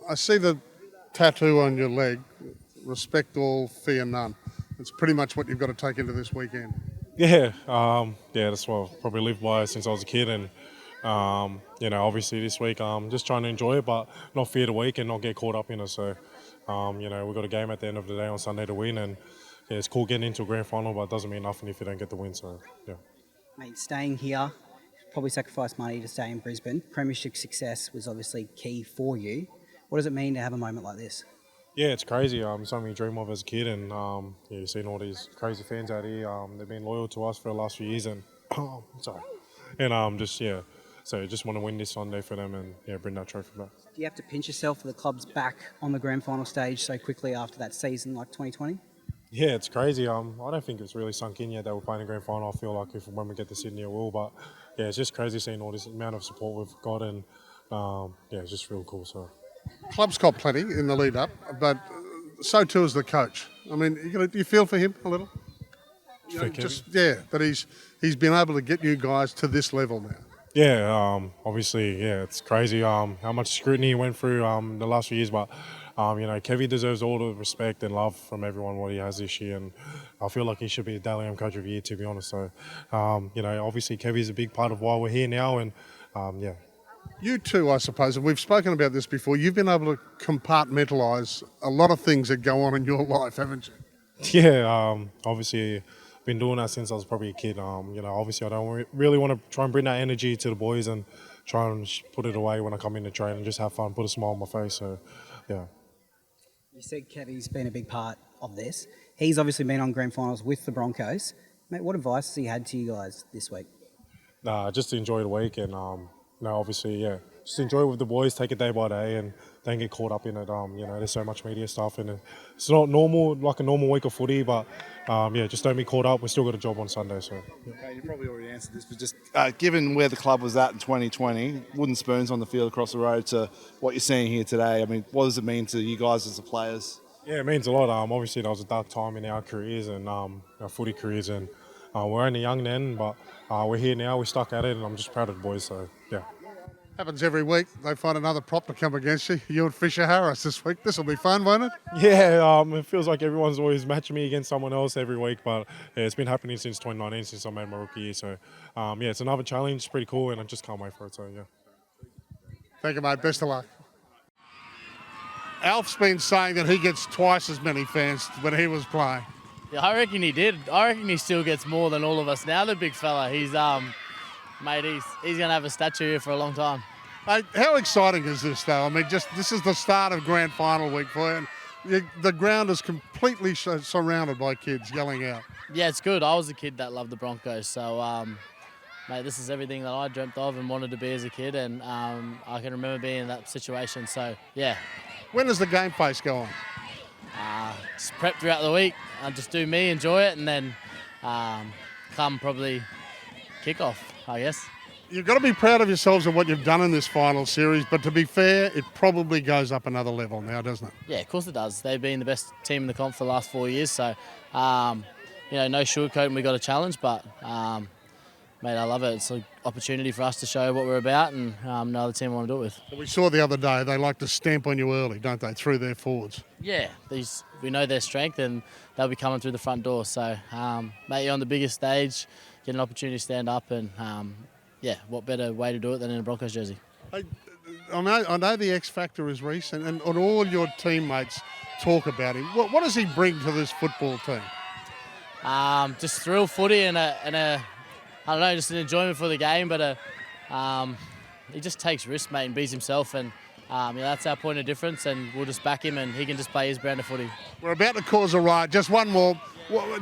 I see the tattoo on your leg, respect all, fear none. It's pretty much what you've got to take into this weekend. Yeah, that's what I've probably lived by since I was a kid, and obviously this week I'm just trying to enjoy it, but not fear the week and not get caught up in it. So, we've got a game at the end of the day on Sunday to win, and yeah, it's cool getting into a grand final, but it doesn't mean nothing if you don't get the win. So, yeah. Mate, staying here, probably sacrifice money to stay in Brisbane. Premiership success was obviously key for you. What does it mean to have a moment like this? Yeah, it's crazy. Something you dream of as a kid, and you've seen all these crazy fans out here. They've been loyal to us for the last few years, and so just want to win this Sunday for them, and bring that trophy back. Do you have to pinch yourself for the club's back on the grand final stage so quickly after that season like 2020? Yeah, it's crazy. I don't think it's really sunk in yet that we're playing a grand final. I feel like when we get to Sydney, it will. But yeah, it's just crazy seeing all this amount of support we've got, and it's just real cool. So. Club's got plenty in the lead up, but so too is the coach. I mean, you feel for him a little? That he's been able to get you guys to this level now. Yeah, obviously, it's crazy how much scrutiny he went through the last few years, but Kevy deserves all the respect and love from everyone what he has this year, and I feel like he should be the Dally M Coach of the Year, to be honest. So, obviously Kevy's a big part of why we're here now, and You too, I suppose, and we've spoken about this before, you've been able to compartmentalise a lot of things that go on in your life, haven't you? Yeah, obviously been doing that since I was probably a kid. Obviously I don't really want to try and bring that energy to the boys and try and put it away when I come in to train and just have fun, put a smile on my face. So, yeah. You said Kevy's been a big part of this. He's obviously been on grand finals with the Broncos. Mate, what advice has he had to you guys this week? Just to enjoy the week and, obviously, just enjoy it with the boys, take it day by day and don't get caught up in it. There's so much media stuff and it's not normal, like a normal week of footy, but just don't be caught up. We've still got a job on Sunday. So. Okay, you probably already answered this, but just given where the club was at in 2020, wooden spoons on the field across the road to what you're seeing here today, I mean, what does it mean to you guys as the players? Yeah, it means a lot. Obviously, that was a dark time in our careers and our footy careers, and we're only young then, but we're here now, we're stuck at it, and I'm just proud of the boys, so yeah. Happens every week. They find another prop to come against you. You and Fisher Harris this week. This will be fun, won't it? Yeah, it feels like everyone's always matching me against someone else every week, but yeah, it's been happening since 2019, since I made my rookie year. So it's another challenge. It's pretty cool, and I just can't wait for it. So yeah. Thank you, mate. Best of luck. Alf's been saying that he gets twice as many fans when he was playing. Yeah, I reckon he did. I reckon he still gets more than all of us now. The big fella. He's mate, he's going to have a statue here for a long time. Mate, how exciting is this, though? I mean, this is the start of grand final week for you, and the ground is completely surrounded by kids yelling out. Yeah, it's good. I was a kid that loved the Broncos, so, mate, this is everything that I dreamt of and wanted to be as a kid, and I can remember being in that situation, so, yeah. When does the game face go on? Just prep throughout the week. I'll just do me, enjoy it, and then come probably kickoff, I guess. You've got to be proud of yourselves and what you've done in this final series, but to be fair, it probably goes up another level now, doesn't it? Yeah, of course it does. They've been the best team in the comp for the last 4 years, so, no sugarcoating, we got a challenge, but, mate, I love it. It's an opportunity for us to show what we're about and no other team I want to do it with. We saw the other day, they like to stamp on you early, don't they, through their forwards? Yeah, we know their strength and they'll be coming through the front door. So, mate, you're on the biggest stage, get an opportunity to stand up and, what better way to do it than in a Broncos jersey? I know the X factor is Reece, and all your teammates talk about him. What does he bring to this football team? Just thrill footy and I don't know, just an enjoyment for the game, but he just takes risks, mate, and beats himself, and that's our point of difference, and we'll just back him, and he can just play his brand of footy. We're about to cause a riot. Just one more.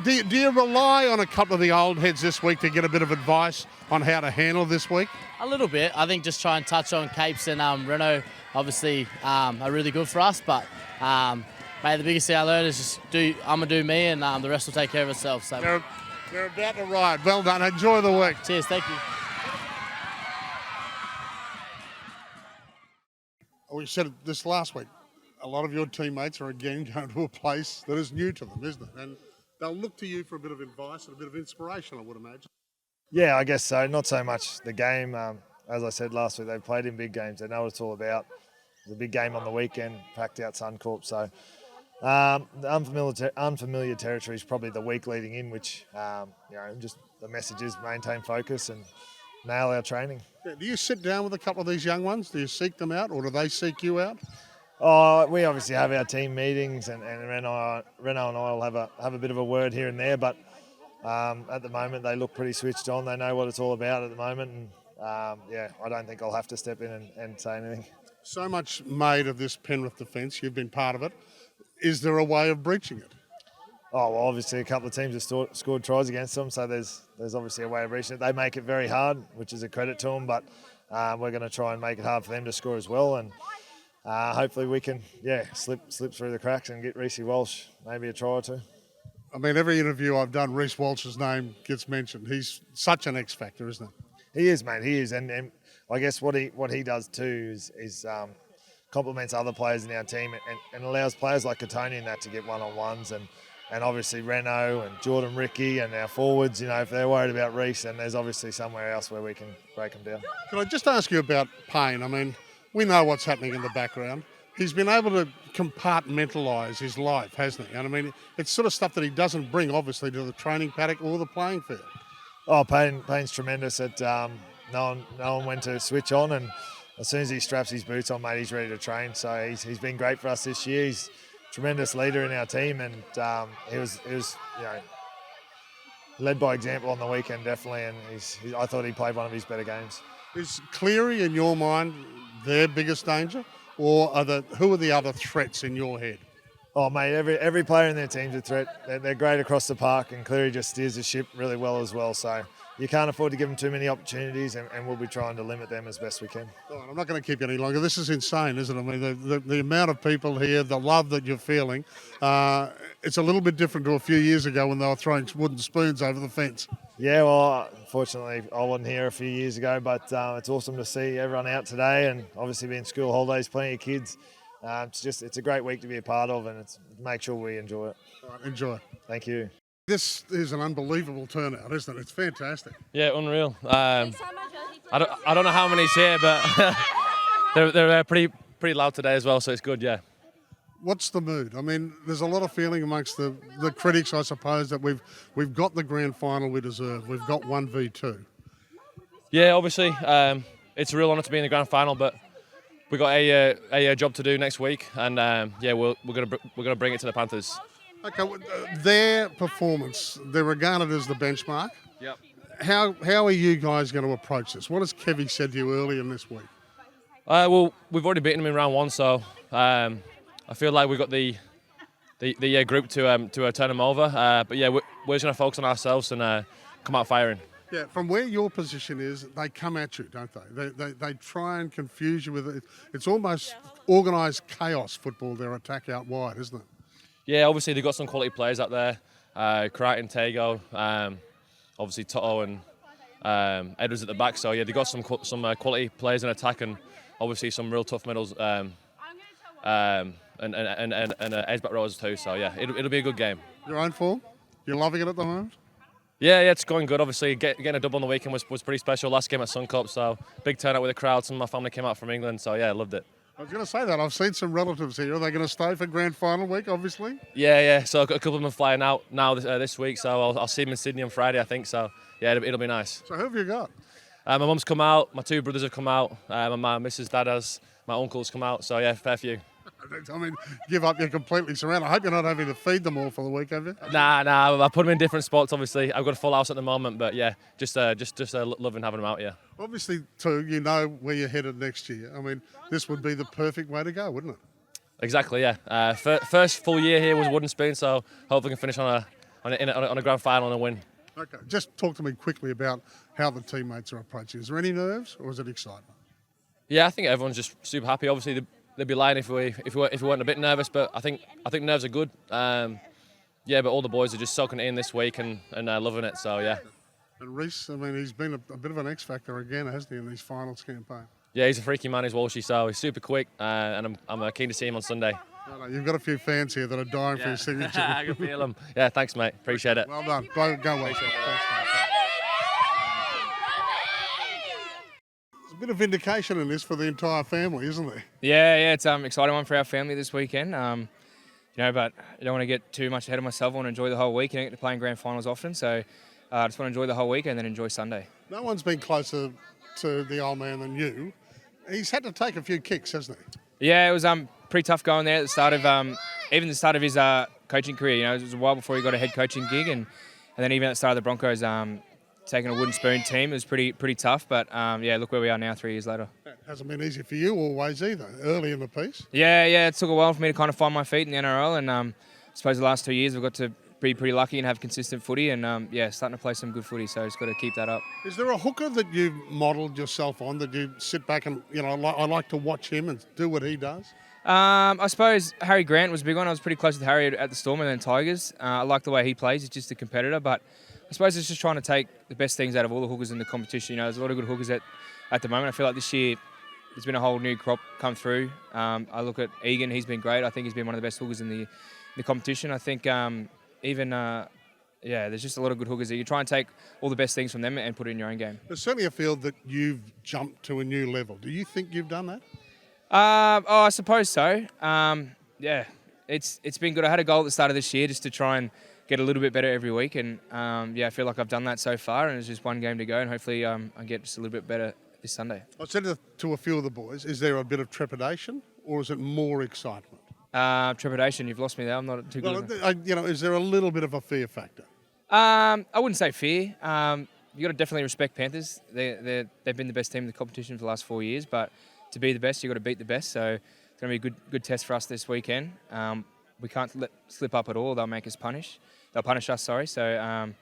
Do you rely on a couple of the old heads this week to get a bit of advice on how to handle this week? A little bit. I think just try and touch on Capes and Renault, obviously, are really good for us, but mate, the biggest thing I learned is just I'm going to do me, and the rest will take care of itself. So. They're about to ride. Well done. Enjoy the week. Cheers. Thank you. We said this last week. A lot of your teammates are again going to a place that is new to them, isn't it? And they'll look to you for a bit of advice and a bit of inspiration, I would imagine. Yeah, I guess so. Not so much the game. As I said last week, they've played in big games. They know what it's all about. a big game on the weekend, packed out Suncorp. So the unfamiliar territory is probably the week leading in, which just the message is maintain focus and nail our training. Yeah, do you sit down with a couple of these young ones? Do you seek them out, or do they seek you out? Oh, we obviously have our team meetings, and Renault and I will have a bit of a word here and there, but at the moment they look pretty switched on. They know what it's all about at the moment, and I don't think I'll have to step in and say anything. So much made of this Penrith defence. You've been part of it. Is there a way of breaching it? Oh, well, obviously a couple of teams have scored tries against them, so there's obviously a way of breaching it. They make it very hard, which is a credit to them, but we're going to try and make it hard for them to score as well, and hopefully we can slip through the cracks and get Reece Welsh maybe a try or two. I mean, every interview I've done, Reece Walsh's name gets mentioned. He's such an X factor, isn't he? He is, mate. He is, and I guess what he does too is complements other players in our team and allows players like Katoni and that to get one-on-ones, and obviously Renault and Jordan Ricky and our forwards. If they're worried about Reece, then there's obviously somewhere else where we can break them down. Can I just ask you about Payne? I mean, we know what's happening in the background. He's been able to compartmentalise his life, hasn't he? And I mean, it's sort of stuff that he doesn't bring, obviously, to the training paddock or the playing field. Oh, Payne's tremendous at knowing when to switch on, and as soon as he straps his boots on, mate, he's ready to train. So he's been great for us this year. He's a tremendous leader in our team, and he was led by example on the weekend, definitely. And I thought he played one of his better games. Is Cleary, in your mind, their biggest danger, or who are the other threats in your head? Oh, mate, every player in their team's a threat. They're great across the park, and Cleary just steers the ship really well as well. So you can't afford to give them too many opportunities, and we'll be trying to limit them as best we can. Oh, I'm not going to keep you any longer. This is insane, isn't it? I mean, the amount of people here, the love that you're feeling, it's a little bit different to a few years ago when they were throwing wooden spoons over the fence. Yeah, well, unfortunately, I wasn't here a few years ago, but it's awesome to see everyone out today, and obviously being school holidays, plenty of kids. It's a great week to be a part of, and make sure we enjoy it. All right, enjoy. Thank you. This is an unbelievable turnout, isn't it? It's fantastic. Yeah, unreal. I don't know how many's here, but they're pretty loud today as well, so it's good. Yeah. What's the mood? I mean, there's a lot of feeling amongst the critics, I suppose, that we've got the grand final we deserve. We've got 1v2. Yeah, obviously, it's a real honour to be in the grand final, but we've got a job to do next week, and we're gonna bring it to the Panthers. Okay, their performance, they're regarded as the benchmark. Yep. How are you guys going to approach this? What has Kevy said to you earlier in this week? Well, we've already beaten them in round one, so I feel like we've got the group to turn them over. But yeah, we're just going to focus on ourselves and come out firing. Yeah, from where your position is, they come at you, don't they? They try and confuse you with it. It's almost organised chaos football, their attack out wide, isn't it? Yeah, obviously they've got some quality players out there. Crichton, Tago, obviously Toto and Edwards at the back. So yeah, they've got some quality players in attack, and obviously some real tough middles and edge back rowers too. So yeah, it'll be a good game. Your own form? You're loving it at the moment? Yeah, it's going good. Obviously, getting a double on the weekend was pretty special. Last game at Suncorp, so big turnout with the crowd. Some of my family came out from England, so yeah, I loved it. I was going to say that. I've seen some relatives here. Are they going to stay for grand final week, obviously? Yeah. So a couple of them are flying out now this week, so I'll see them in Sydney on Friday, I think. So yeah, it'll be nice. So who have you got? My mum's come out. My two brothers have come out. My missus, dad has. My uncle's come out. So yeah, fair few. I mean, give up, you're completely surrounded. I hope you're not having to feed them all for the week, have you? Nah. I put them in different spots, obviously. I've got a full house at the moment, but yeah, just loving having them out, yeah. Obviously, too, you know where you're headed next year. I mean, this would be the perfect way to go, wouldn't it? Exactly, yeah. First full year here was wooden spoon, so hopefully we can finish on a grand final and a win. Okay, just talk to me quickly about how the teammates are approaching. Is there any nerves or is it excitement? Yeah, I think everyone's just super happy. Obviously, they'd be lying if we weren't a bit nervous, but I think nerves are good. But all the boys are just soaking it in this week and loving it. So yeah. And Reece, I mean, he's been a bit of an X factor again, hasn't he, in these finals campaign? Yeah, he's a freaky man. He's Walshy, so he's super quick, and I'm keen to see him on Sunday. No, you've got a few fans here that are dying for his signature. I can feel him. Yeah, thanks, mate. Appreciate it. Well done. Go well. Thanks, mate. A bit of vindication in this for the entire family, isn't there? Yeah, it's an exciting one for our family this weekend. But I don't want to get too much ahead of myself. I want to enjoy the whole week. I don't get to play in grand finals often, so I just want to enjoy the whole week and then enjoy Sunday. No one's been closer to the old man than you. He's had to take a few kicks, hasn't he? Yeah, it was pretty tough going there at the start of even the start of his coaching career. It was a while before he got a head coaching gig, and then even at the start of the Broncos, taking a wooden spoon team, it was pretty tough. But look where we are now, 3 years later. It hasn't been easy for you always either. Early in the piece. Yeah, it took a while for me to kind of find my feet in the NRL, and I suppose the last 2 years we've got to be pretty lucky and have consistent footy, and starting to play some good footy. So just got to keep that up. Is there a hooker that you've modelled yourself on that you sit back and I like to watch him and do what he does? I suppose Harry Grant was a big one. I was pretty close with Harry at the Storm and then Tigers. I like the way he plays. He's just a competitor, but I suppose it's just trying to take the best things out of all the hookers in the competition. There's a lot of good hookers at the moment. I feel like this year there's been a whole new crop come through. I look at Egan. He's been great. I think he's been one of the best hookers in the competition. I think there's just a lot of good hookers there. You try and take all the best things from them and put it in your own game. There's certainly a field that you've jumped to a new level. Do you think you've done that? I suppose so. It's been good. I had a goal at the start of this year just to try and get a little bit better every week, and I feel like I've done that so far, and it's just one game to go, and hopefully I get just a little bit better this Sunday. I said to a few of the boys, is there a bit of trepidation or is it more excitement? Trepidation. You've lost me there. I'm not too good. Is there a little bit of a fear factor? I wouldn't say fear. You got to definitely respect Panthers. They've been the best team in the competition for the last 4 years, but to be the best, you've got to beat the best. So it's going to be a good test for us this weekend. We can't slip up at all. They'll make us punish. They'll punish us, sorry. So,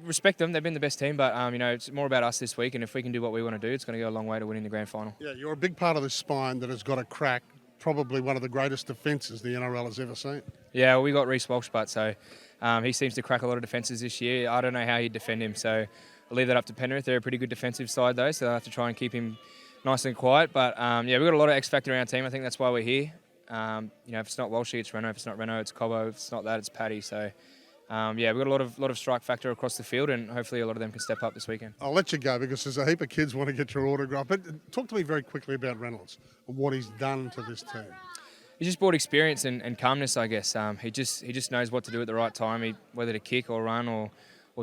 respect them. They've been the best team, but, it's more about us this week, and if we can do what we want to do, it's going to go a long way to winning the grand final. Yeah, you're a big part of the spine that has got a crack, probably one of the greatest defences the NRL has ever seen. Yeah, we got Reece Walsh, but so he seems to crack a lot of defences this year. I don't know how he'd defend him, so I'll leave that up to Penrith. They're a pretty good defensive side, though, so I'll have to try and keep him nice and quiet. But, we've got a lot of X factor in our team. I think that's why we're here. If it's not Walshy, it's Reno. If it's not Reno, it's Cobbo. If it's not that, it's Paddy. So, we've got a lot of strike factor across the field, and hopefully a lot of them can step up this weekend. I'll let you go because there's a heap of kids want to get your autograph. But talk to me very quickly about Reynolds and what he's done to this team. He's just brought experience and calmness, I guess. He just knows what to do at the right time, whether to kick or run or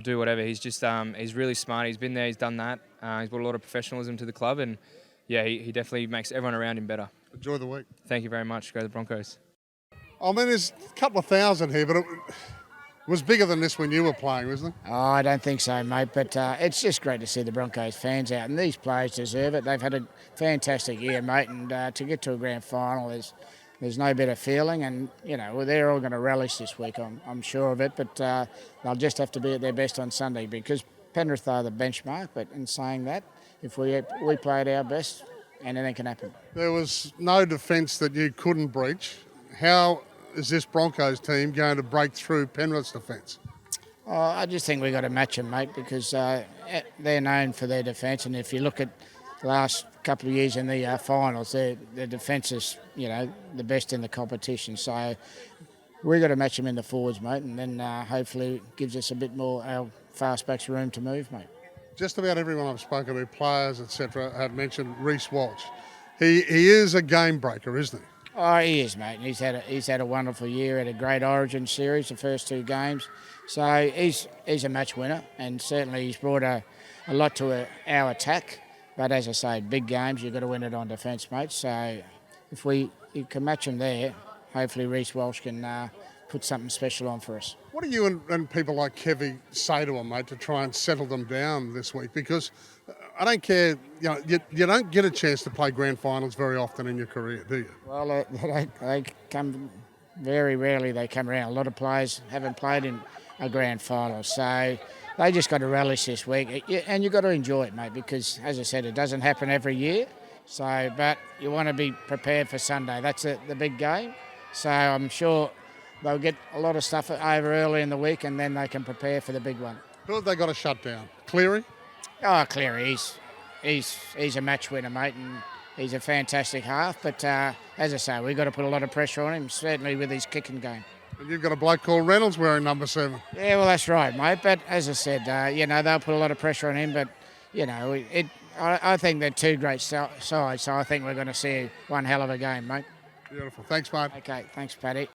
do whatever. He's just he's really smart. He's been there. He's done that. He's brought a lot of professionalism to the club, and he definitely makes everyone around him better. Enjoy the week. Thank you very much. Go the Broncos. I mean, there's a couple of thousand here, but it was bigger than this when you were playing, wasn't it? Oh, I don't think so, mate, but it's just great to see the Broncos fans out, and these players deserve it. They've had a fantastic year, mate, and to get to a grand final, there's no better feeling, and, they're all going to relish this week, I'm sure of it, but they'll just have to be at their best on Sunday because Penrith are the benchmark, but in saying that, if we play at our best, anything can happen. There was no defence that you couldn't breach. How is this Broncos team going to break through Penrith's defence? I just think we've got to match them, mate, because they're known for their defence, and if you look at the last couple of years in the finals, their defence is, the best in the competition. So we've got to match them in the forwards, mate, and then hopefully it gives us a bit more our fast backs room to move, mate. Just about everyone I've spoken to, players, etc., have mentioned Reece Walsh. He is a game breaker, isn't he? Oh, he is, mate. He's had a wonderful year, had a great Origin series, the first 2 games. So he's a match winner, and certainly he's brought a lot to our attack. But as I say, big games, you've got to win it on defence, mate. So if you can match him there, hopefully Reece Walsh can put something special on for us. What do you and people like Kevy say to them, mate, to try and settle them down this week? Because I don't care, you don't get a chance to play grand finals very often in your career, do you? Well, they come very rarely. They come around. A lot of players haven't played in a grand final, so they just got to relish this week, and you've got to enjoy it, mate, because as I said, it doesn't happen every year. So, but you want to be prepared for Sunday. That's the big game. So I'm sure they'll get a lot of stuff over early in the week, and then they can prepare for the big one. Who have they got to shut down? Cleary? Oh, Cleary, he's a match winner, mate, and he's a fantastic half. But as I say, we've got to put a lot of pressure on him, certainly with his kicking game. And you've got a bloke called Reynolds wearing number 7. Yeah, well, that's right, mate. But as I said, they'll put a lot of pressure on him. But, I think they're two great sides, so I think we're going to see one hell of a game, mate. Beautiful. Thanks, mate. Okay, thanks, Paddy.